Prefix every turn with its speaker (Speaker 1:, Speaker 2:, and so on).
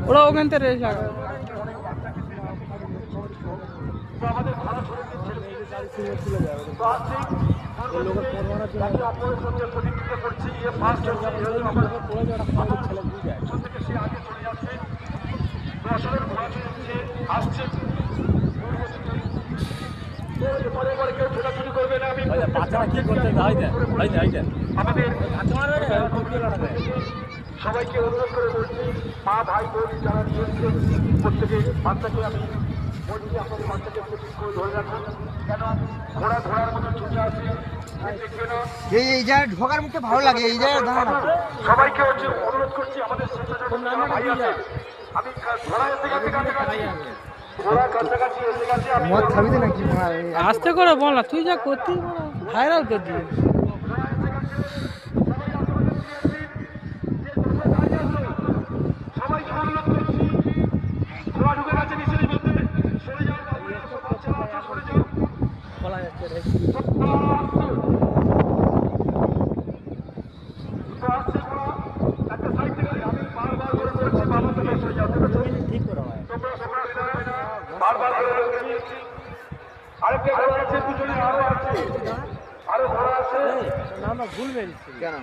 Speaker 1: ওরা ওখান থেকে রেস আগে
Speaker 2: সবাইকে অনুরোধ করে বলছি, মা ভাই বোন যারা নিয়েছেন প্রত্যেকে বাচ্চাকে আমি বলছি আপনাদের বাচ্চাকে ঠিক করে ধরে রাখুন, কেন ঘোড়া ঘোড়ার মতো ছুটে আছে।
Speaker 3: এই জায়গায় ঢোকার মুখে ভালো লাগে, এই জায়গায় দাঁড়ানো।
Speaker 2: সবাইকে হচ্ছে অনুরোধ করছি, আমাদের ভাই আছে, আমি ঘোড়া এসে গেছে কাছাকাছি, ঘোড়া কাছাকাছি এসে গেছে।
Speaker 3: মদ খাবি তো নাকি?
Speaker 1: আস্তে করে বল না, তুই যা করতি ভাইরাল করে দিয়ে
Speaker 2: সবাইকে অনুরোধ করছি, ঘোড়া ঢুকে গেছে নিচের মধ্যে, সরে যাও, সরে যাও।
Speaker 1: বলা যাচ্ছে রে
Speaker 2: আরেকটা ঘোড়া আছে, দুজনে আরো আছে, আরো ঘোড়া আছে।
Speaker 1: আমরা ভুল বেরিয়েছি
Speaker 3: কেন?